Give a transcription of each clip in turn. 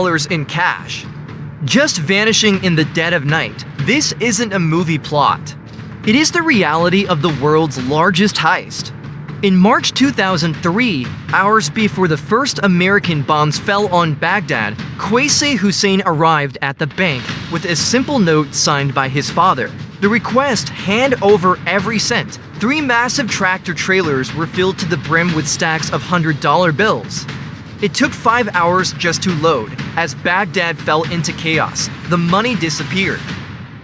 in cash, just vanishing in the dead of night. This isn't a movie plot. It is the reality of the world's largest heist. In March 2003, hours before the first American bombs fell on Baghdad, Saddam Hussein arrived at the bank with a simple note signed by his father. The request: hand over every cent. 3 massive tractor trailers were filled to the brim with stacks of $100 bills. It took 5 hours just to load. As Baghdad fell into chaos, the money disappeared.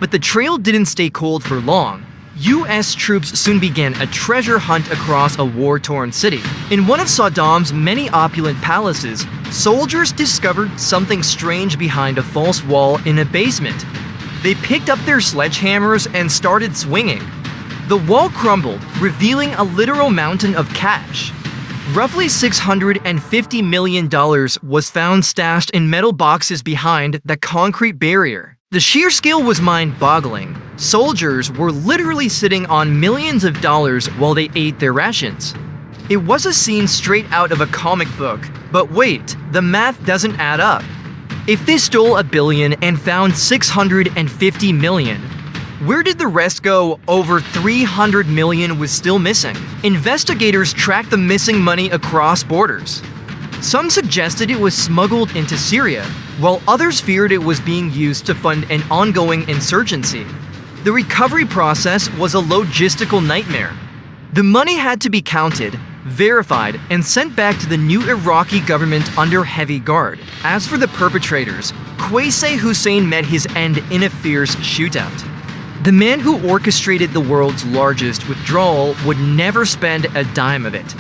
But the trail didn't stay cold for long. U.S. troops soon began a treasure hunt across a war-torn city. In one of Saddam's many opulent palaces, soldiers discovered something strange behind a false wall in a basement. They picked up their sledgehammers and started swinging. The wall crumbled, revealing a literal mountain of cash. Roughly $650 million was found stashed in metal boxes behind the concrete barrier. The sheer scale was mind-boggling. Soldiers were literally sitting on millions of dollars while they ate their rations. It was a scene straight out of a comic book. But wait, the math doesn't add up. If they stole $1 billion and found $650 million, where did the rest go? Over $300 million was still missing. Investigators tracked the missing money across borders. Some suggested it was smuggled into Syria, while others feared it was being used to fund an ongoing insurgency. The recovery process was a logistical nightmare. The money had to be counted, verified, and sent back to the new Iraqi government under heavy guard. As for the perpetrators, Saddam Hussein met his end in a fierce shootout. The man who orchestrated the world's largest withdrawal would never spend a dime of it.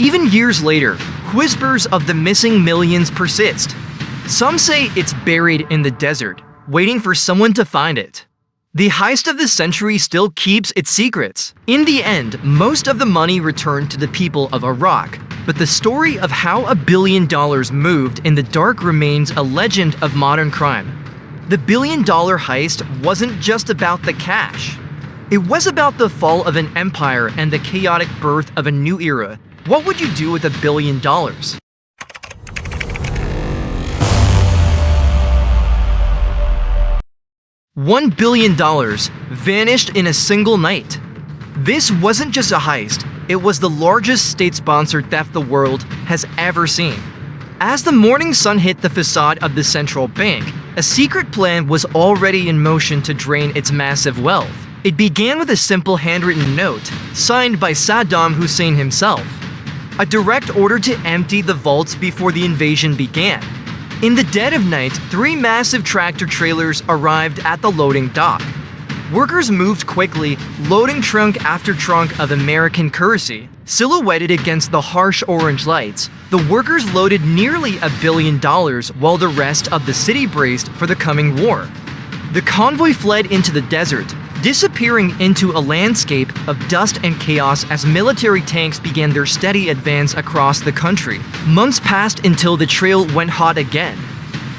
Even years later, whispers of the missing millions persist. Some say it's buried in the desert, waiting for someone to find it. The heist of the century still keeps its secrets. In the end, most of the money returned to the people of Iraq, but the story of how $1 billion moved in the dark remains a legend of modern crime. The $1 billion heist wasn't just about the cash. It was about the fall of an empire and the chaotic birth of a new era. What would you do with $1 billion? $1 billion vanished in a single night. This wasn't just a heist, it was the largest state-sponsored theft the world has ever seen. As the morning sun hit the facade of the central bank, a secret plan was already in motion to drain its massive wealth. It began with a simple handwritten note, signed by Saddam Hussein himself. A direct order to empty the vaults before the invasion began. In the dead of night, 3 massive tractor trailers arrived at the loading dock. Workers moved quickly, loading trunk after trunk of American currency. Silhouetted against the harsh orange lights, the workers loaded nearly $1 billion while the rest of the city braced for the coming war. The convoy fled into the desert, disappearing into a landscape of dust and chaos as military tanks began their steady advance across the country. Months passed until the trail went hot again.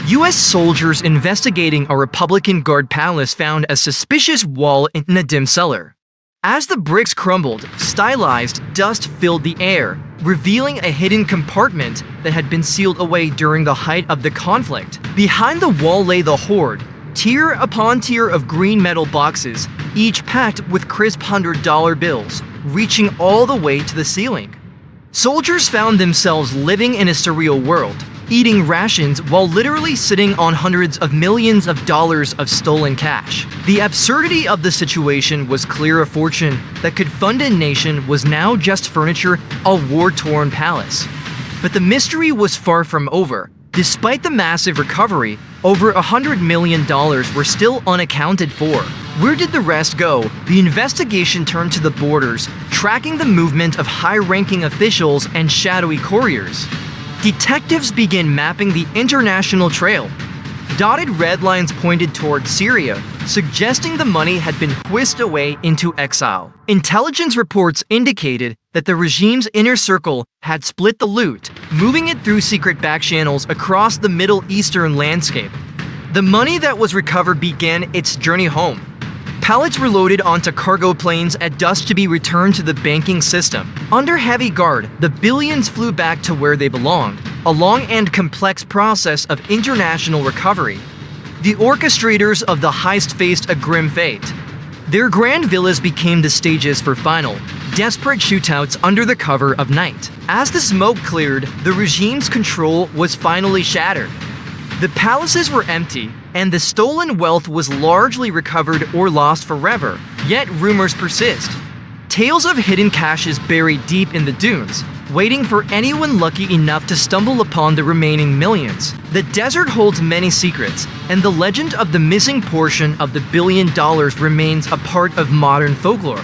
U.S. soldiers investigating a Republican Guard palace found a suspicious wall in a dim cellar. As the bricks crumbled, stylized dust filled the air, revealing a hidden compartment that had been sealed away during the height of the conflict. Behind the wall lay the hoard, tier upon tier of green metal boxes, each packed with crisp $100 bills, reaching all the way to the ceiling. Soldiers found themselves living in a surreal world, eating rations while literally sitting on hundreds of millions of dollars of stolen cash. The absurdity of the situation was clear. A fortune that could fund a nation was now just furniture, a war-torn palace. But the mystery was far from over. Despite the massive recovery, over $100 million were still unaccounted for. Where did the rest go? The investigation turned to the borders, tracking the movement of high-ranking officials and shadowy couriers. Detectives began mapping the international trail. Dotted red lines pointed toward Syria, suggesting the money had been whisked away into exile. Intelligence reports indicated that the regime's inner circle had split the loot, moving it through secret back channels across the Middle Eastern landscape. The money that was recovered began its journey home. Pallets were loaded onto cargo planes at dusk to be returned to the banking system. Under heavy guard, the billions flew back to where they belonged, a long and complex process of international recovery. The orchestrators of the heist faced a grim fate. Their grand villas became the stages for final, desperate shootouts under the cover of night. As the smoke cleared, the regime's control was finally shattered. The palaces were empty, and the stolen wealth was largely recovered or lost forever, yet rumors persist. Tales of hidden caches buried deep in the dunes, waiting for anyone lucky enough to stumble upon the remaining millions. The desert holds many secrets, and the legend of the missing portion of the $1 billion remains a part of modern folklore.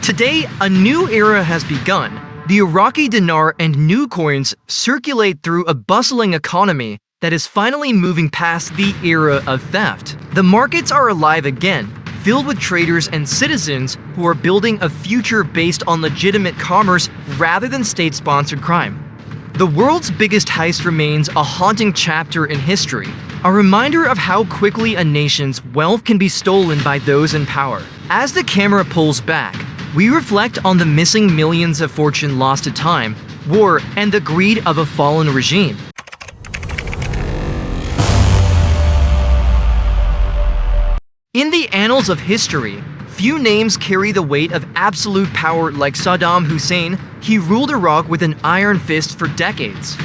Today, a new era has begun. The Iraqi dinar and new coins circulate through a bustling economy that is finally moving past the era of theft. The markets are alive again, filled with traders and citizens who are building a future based on legitimate commerce rather than state-sponsored crime. The world's biggest heist remains a haunting chapter in history, a reminder of how quickly a nation's wealth can be stolen by those in power. As the camera pulls back, we reflect on the missing millions of fortune lost to time, war, and the greed of a fallen regime. In the annals of history, few names carry the weight of absolute power like Saddam Hussein. He ruled Iraq with an iron fist for decades.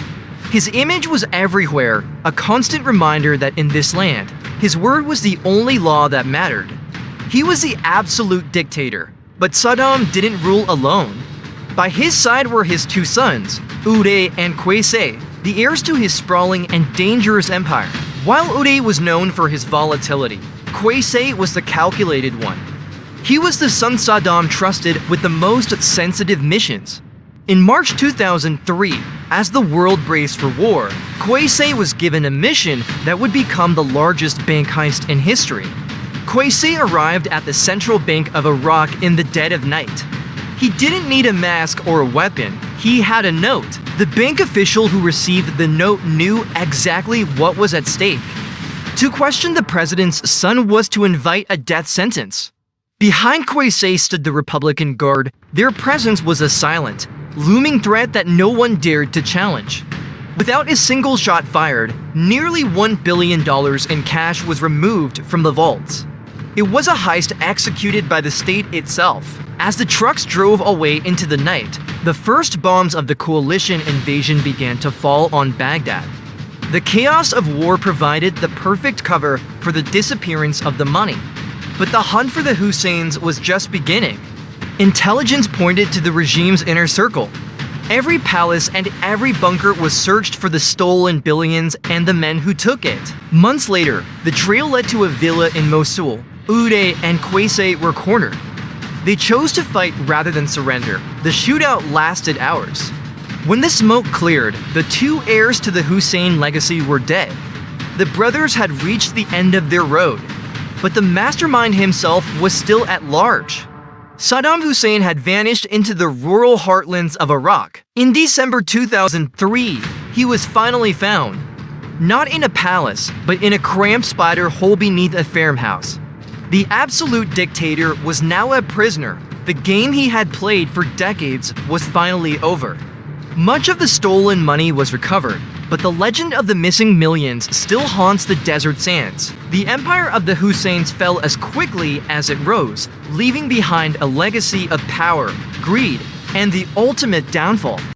His image was everywhere, a constant reminder that in this land, his word was the only law that mattered. He was the absolute dictator, but Saddam didn't rule alone. By his side were his two sons, Uday and Qusay, the heirs to his sprawling and dangerous empire. While Uday was known for his volatility, Qusay was the calculated one. He was the son Saddam trusted with the most sensitive missions. In March 2003, as the world braced for war, Qusay was given a mission that would become the largest bank heist in history. Qusay arrived at the central bank of Iraq in the dead of night. He didn't need a mask or a weapon, he had a note. The bank official who received the note knew exactly what was at stake. To question the president's son was to invite a death sentence. Behind Qusay stood the Republican Guard. Their presence was a silent, looming threat that no one dared to challenge. Without a single shot fired, nearly $1 billion in cash was removed from the vaults. It was a heist executed by the state itself. As the trucks drove away into the night, the first bombs of the coalition invasion began to fall on Baghdad. The chaos of war provided the perfect cover for the disappearance of the money. But the hunt for the Husseins was just beginning. Intelligence pointed to the regime's inner circle. Every palace and every bunker was searched for the stolen billions and the men who took it. Months later, the trail led to a villa in Mosul. Uday and Qusay were cornered. They chose to fight rather than surrender. The shootout lasted hours. When the smoke cleared, the two heirs to the Hussein legacy were dead. The brothers had reached the end of their road, but the mastermind himself was still at large. Saddam Hussein had vanished into the rural heartlands of Iraq. In December 2003, he was finally found. Not in a palace, but in a cramped spider hole beneath a farmhouse. The absolute dictator was now a prisoner. The game he had played for decades was finally over. Much of the stolen money was recovered, but the legend of the missing millions still haunts the desert sands. The empire of the Husseins fell as quickly as it rose, leaving behind a legacy of power, greed, and the ultimate downfall.